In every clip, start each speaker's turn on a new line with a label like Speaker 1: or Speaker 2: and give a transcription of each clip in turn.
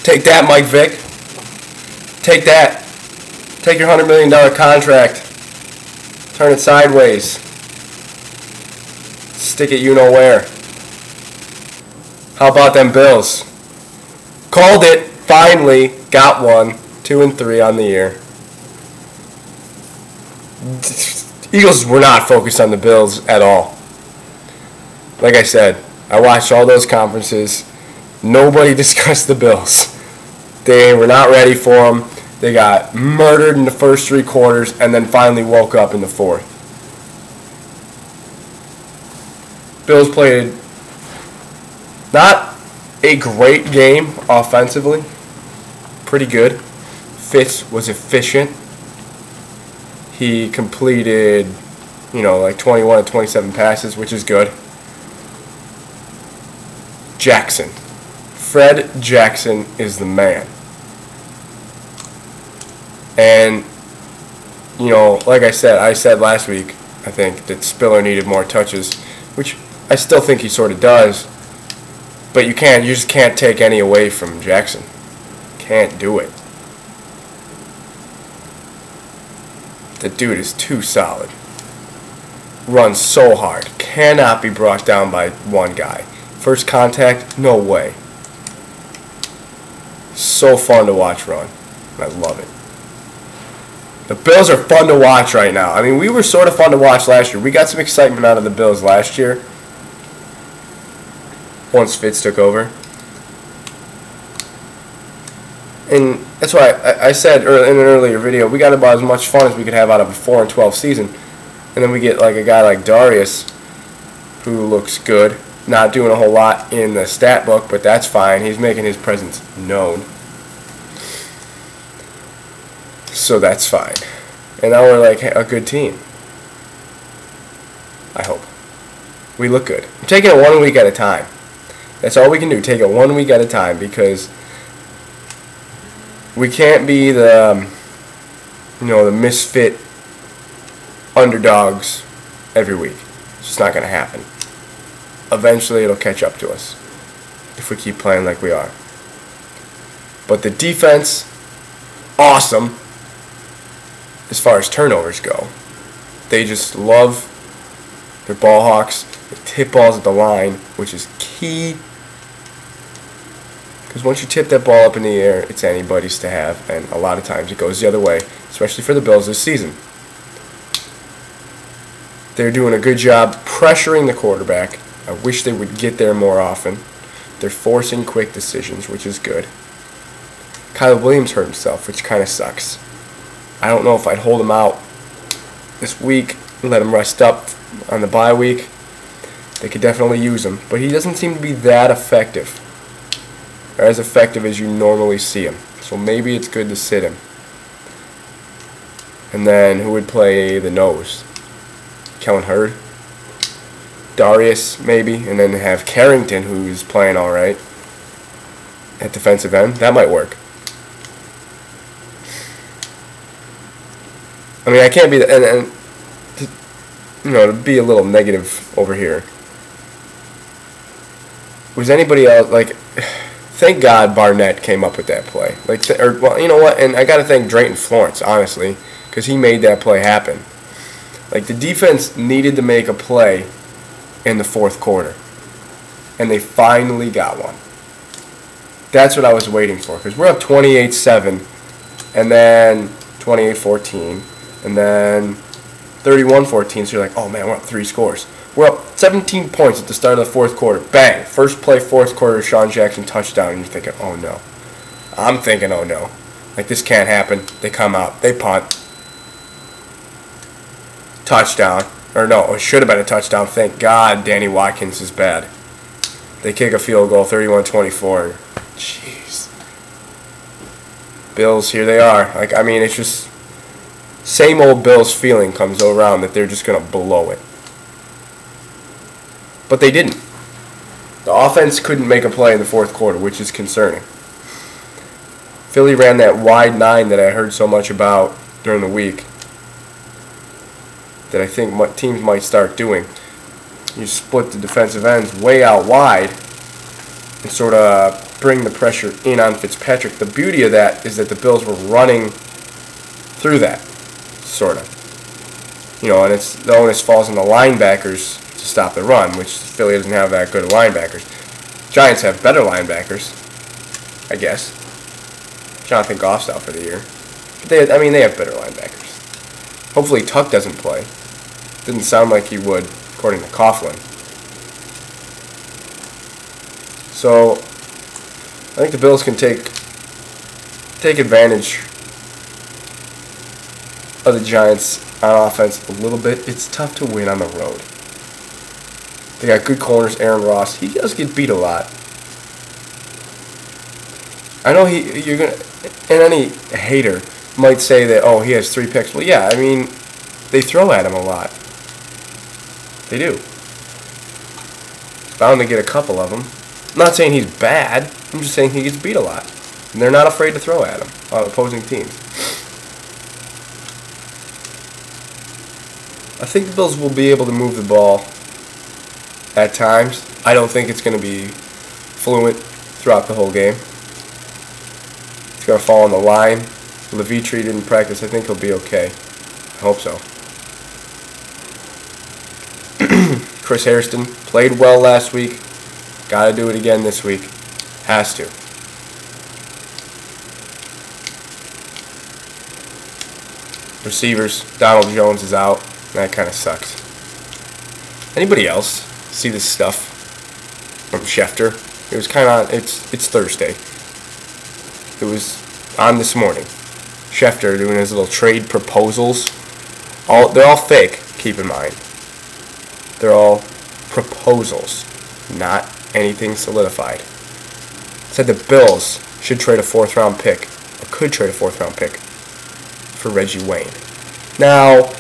Speaker 1: Take that, Mike Vick. Take that. Take your $100 million contract. Turn it sideways. Stick it you know where. How about them Bills? Called it. Finally got one. 2-3 on the year. Eagles were not focused on the Bills at all. Like I said, I watched all those conferences. Nobody discussed the Bills. They were not ready for them. They got murdered in the first 3 quarters and then finally woke up in the fourth. Bills played not a great game offensively. Pretty good. Fitz was efficient. He completed, like 21 of 27 passes, which is good. Jackson. Fred Jackson is the man. And, like I said last week, I think that Spiller needed more touches, which I still think he sort of does. But you just can't take any away from Jackson. Can't do it. The dude is too solid. Runs so hard. Cannot be brought down by one guy. First contact, no way. So fun to watch run. I love it. The Bills are fun to watch right now. I mean, we were sort of fun to watch last year. We got some excitement out of the Bills last year. Once Fitz took over. And that's why I said in an earlier video, we got about as much fun as we could have out of a 4-12 season. And then we get like a guy like Darius, who looks good. Not doing a whole lot in the stat book, but that's fine. He's making his presence known. So that's fine. And now we're like a good team. I hope. We look good. I'm taking it 1 week at a time. That's all we can do. Take it 1 week at a time, because we can't be the misfit underdogs every week. It's just not going to happen. Eventually it'll catch up to us if we keep playing like we are. But the defense, awesome as far as turnovers go. They just love their ball hawks. They tip balls at the line, which is key. Because once you tip that ball up in the air, it's anybody's to have. And a lot of times it goes the other way, especially for the Bills this season. They're doing a good job pressuring the quarterback. I wish they would get there more often. They're forcing quick decisions, which is good. Kyle Williams hurt himself, which kind of sucks. I don't know if I'd hold him out this week, let him rest up on the bye week. They could definitely use him, but he doesn't seem to be that effective, or as effective as you normally see him. So maybe it's good to sit him. And then who would play the nose? Kellen Hurd? Darius, maybe, and then have Carrington, who's playing all right at defensive end. That might work. I mean, I can't be, to be a little negative over here. Was anybody else, thank God Barnett came up with that play. You know what, and I got to thank Drayton Florence, honestly, because he made that play happen. The defense needed to make a play in the fourth quarter, and they finally got one. That's what I was waiting for, because we're up 28-7, and then 28-14, and then 31-14, so you're like, oh man, we're up 3 scores. We're up 17 points at the start of the fourth quarter. Bang! First play, fourth quarter, Sean Jackson touchdown, and you're thinking, oh no. I'm thinking, oh no. This can't happen. They come out, they punt. Touchdown. Or no, it should have been a touchdown. Thank God Danny Watkins is bad. They kick a field goal, 31-24. Jeez. Bills, here they are. It's just same old Bills feeling comes around that they're just going to blow it. But they didn't. The offense couldn't make a play in the fourth quarter, which is concerning. Philly ran that wide 9 that I heard so much about during the week, that I think teams might start doing. You split the defensive ends way out wide, and sort of bring the pressure in on Fitzpatrick. The beauty of that is that the Bills were running through that, sort of. You know, and the onus falls on the linebackers to stop the run, which Philly doesn't have that good of linebackers. Giants have better linebackers, I guess. Jonathan Goff's out for the year. But they have better linebackers. Hopefully Tuck doesn't play. Didn't sound like he would, according to Coughlin. So, I think the Bills can take advantage of the Giants on offense a little bit. It's tough to win on the road. They got good corners. Aaron Ross, he does get beat a lot. I know you're gonna, and any hater might say that, oh, he has 3 picks. Well, yeah, I mean, they throw at him a lot. They do. He's bound to get a couple of them. I'm not saying he's bad. I'm just saying he gets beat a lot. And they're not afraid to throw at him, opposing teams. I think the Bills will be able to move the ball at times. I don't think it's going to be fluent throughout the whole game. It's going to fall on the line. Levitre didn't practice. I think he'll be okay. I hope so. Chris Hairston played well last week. Got to do it again this week. Has to. Receivers. Donald Jones is out. That kind of sucks. Anybody else see this stuff from Schefter? It was kind of on. It's Thursday. It was on this morning. Schefter doing his little trade proposals. They're all fake. Keep in mind. They're all proposals, not anything solidified. Said the Bills should trade a 4th-round pick, or could trade a 4th-round pick, for Reggie Wayne. Now,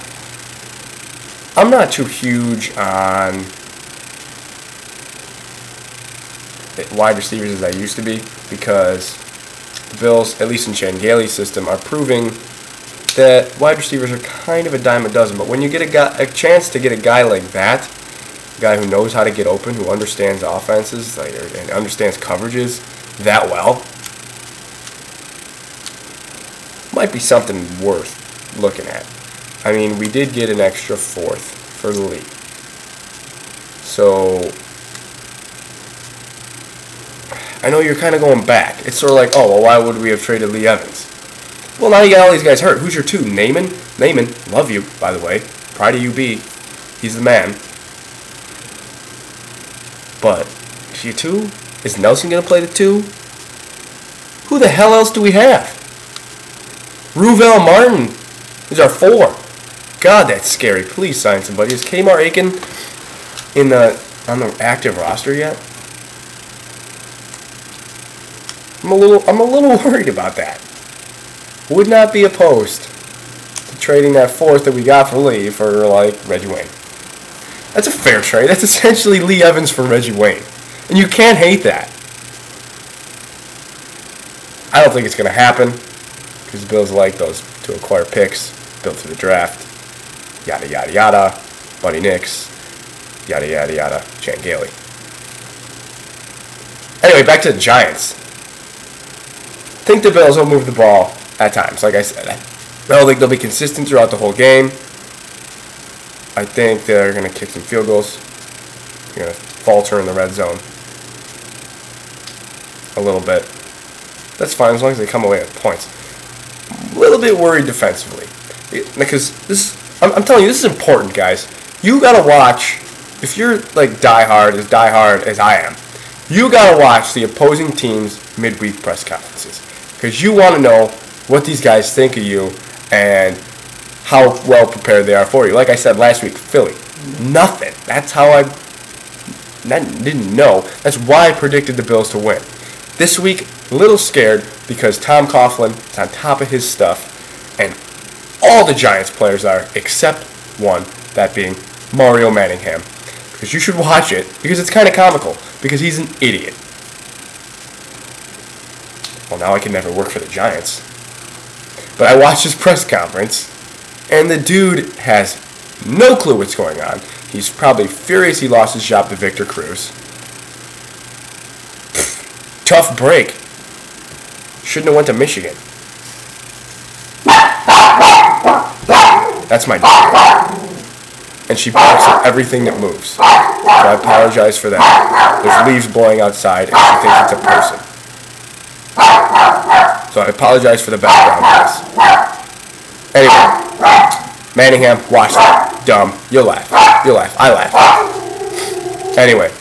Speaker 1: I'm not too huge on wide receivers as I used to be, because the Bills, at least in Chan Gailey's system, are proving that wide receivers are kind of a dime a dozen. But when you get a chance to get a guy like that, a guy who knows how to get open, who understands offenses, and understands coverages that well, might be something worth looking at. I mean, we did get an extra 4th for the league. So, I know you're kind of going back. It's sort of like, oh, well, why would we have traded Lee Evans? Well, now you got all these guys hurt. Who's your 2? Naaman? Naaman, love you, by the way. Pride of UB. He's the man. But, is your 2? Is Nelson going to play the 2? Who the hell else do we have? Ruvel Martin is our 4. God, that's scary. Please sign somebody. Is Kmart Aiken on the active roster yet? I'm a little worried about that. Would not be opposed to trading that 4th that we got for Lee for, like, Reggie Wayne. That's a fair trade. That's essentially Lee Evans for Reggie Wayne. And you can't hate that. I don't think it's going to happen, because the Bills like those to acquire picks built through the draft. Yada, yada, yada. Buddy Nix. Yada, yada, yada. Chan Gailey. Anyway, back to the Giants. I think the Bills will move the ball at times, like I said. I don't think they'll be consistent throughout the whole game. I think they're going to kick some field goals. They're going to falter in the red zone a little bit. That's fine as long as they come away with points. A little bit worried defensively. Because I'm telling you, this is important, guys. You got to watch, if you're like diehard as I am, you got to watch the opposing team's midweek press conferences. Because you want to know what these guys think of you and how well prepared they are for you. Like I said last week, Philly, nothing. That's how I didn't know. That's why I predicted the Bills to win. This week, a little scared because Tom Coughlin is on top of his stuff, and all the Giants players are, except one, that being Mario Manningham. Because you should watch it, because it's kind of comical, because he's an idiot. Well, now I can never work for the Giants. But I watched his press conference, and the dude has no clue what's going on. He's probably furious he lost his job to Victor Cruz. Tough break. Shouldn't have went to Michigan. That's my dog. And she barks at everything that moves. So I apologize for that. There's leaves blowing outside and she thinks it's a person. So I apologize for the background noise. Anyway, Manningham, watch that. Dumb. You'll laugh. You'll laugh. I laugh. Anyway.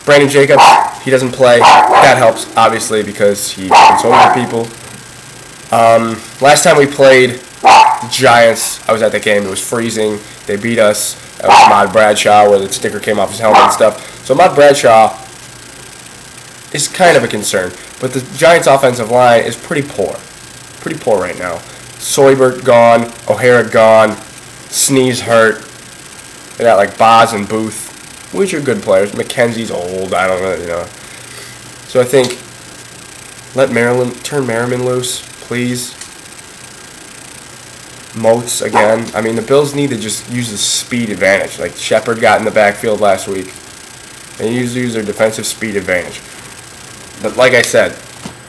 Speaker 1: Brandon Jacobs, he doesn't play. That helps, obviously, because he consoles the people. Last time we played the Giants, I was at the game. It was freezing. They beat us. That was Ahmad Bradshaw, where the sticker came off his helmet and stuff. So Ahmad Bradshaw is kind of a concern. But the Giants' offensive line is pretty poor. Pretty poor right now. Soybert gone. O'Hara gone. Sneeze hurt. They got like Boz and Booth, which are good players. McKenzie's old. I don't really know. So I think turn Merriman loose, please. Moats again. I mean, the Bills need to just use the speed advantage. Like Shepard got in the backfield last week. They need to use their defensive speed advantage. But like I said,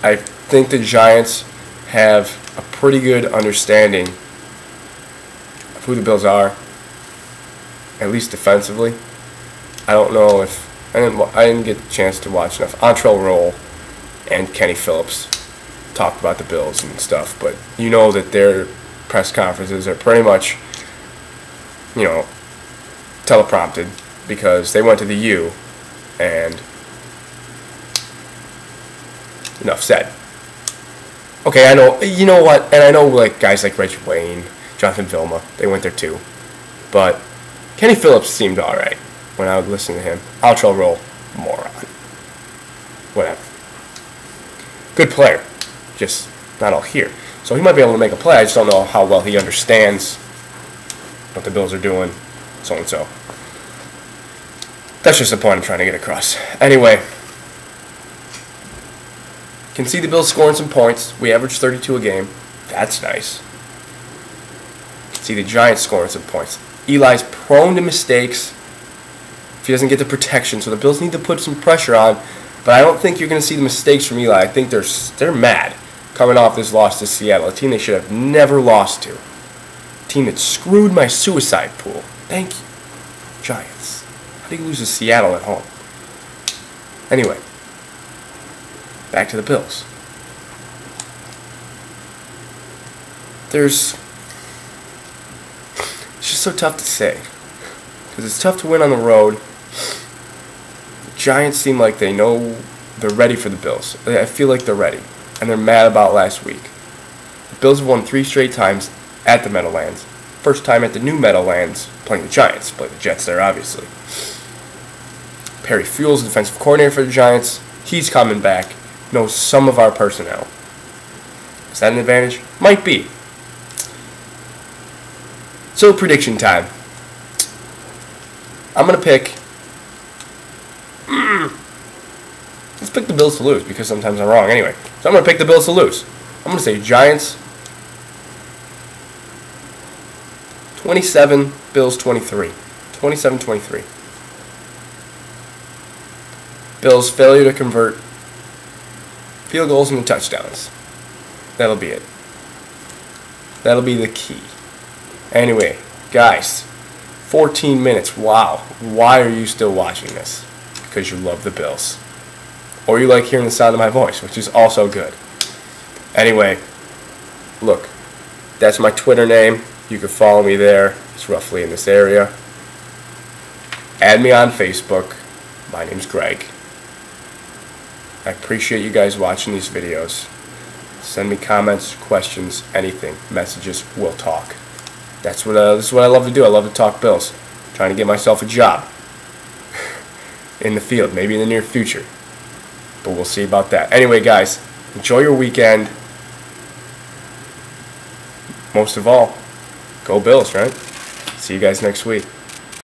Speaker 1: I think the Giants have a pretty good understanding of who the Bills are, at least defensively. I don't know if I didn't get a chance to watch enough. Antrell Roll and Kenny Phillips talked about the Bills and stuff, but you know that their press conferences are pretty much, teleprompted because they went to the U, and enough said. Okay, I know. You know what? And I know like guys like Reggie Wayne, Jonathan Vilma, they went there too, but Kenny Phillips seemed all right when I would listen to him. Antrell Roll, moron. Whatever. Good player, just not all here. So he might be able to make a play. I just don't know how well he understands what the Bills are doing, so and so. That's just the point I'm trying to get across. Anyway, can see the Bills scoring some points. We average 32 a game. That's nice. Can see the Giants scoring some points. Eli's prone to mistakes if he doesn't get the protection, so the Bills need to put some pressure on. But I don't think you're going to see the mistakes from Eli. I think they're mad coming off this loss to Seattle, a team they should have never lost to. A team that screwed my suicide pool. Thank you, Giants. How do you lose to Seattle at home? Anyway, back to the Bills. It's just so tough to say. Because it's tough to win on the road. The Giants seem like they know they're ready for the Bills. I feel like they're ready. And they're mad about last week. The Bills have won 3 straight times at the Meadowlands. First time at the new Meadowlands playing the Giants. Play the Jets there, obviously. Perry Fuels, defensive coordinator for the Giants. He's coming back. Knows some of our personnel. Is that an advantage? Might be. So, prediction time. I'm going to pick... Let's pick the Bills to lose, because sometimes I'm wrong anyway. So I'm going to pick the Bills to lose. I'm going to say Giants 27, Bills 23. 27-23. Bills' failure to convert field goals into touchdowns. That'll be it. That'll be the key. Anyway, guys, 14 minutes. Wow. Why are you still watching this? Because you love the Bills. Or you like hearing the sound of my voice, which is also good. Anyway, look, that's my Twitter name. You can follow me there. It's roughly in this area. Add me on Facebook. My name's Greg. I appreciate you guys watching these videos. Send me comments, questions, anything, messages. We'll talk. This is what I love to do. I love to talk Bills. I'm trying to get myself a job in the field, maybe in the near future. But we'll see about that. Anyway, guys, enjoy your weekend. Most of all, go Bills, right? See you guys next week.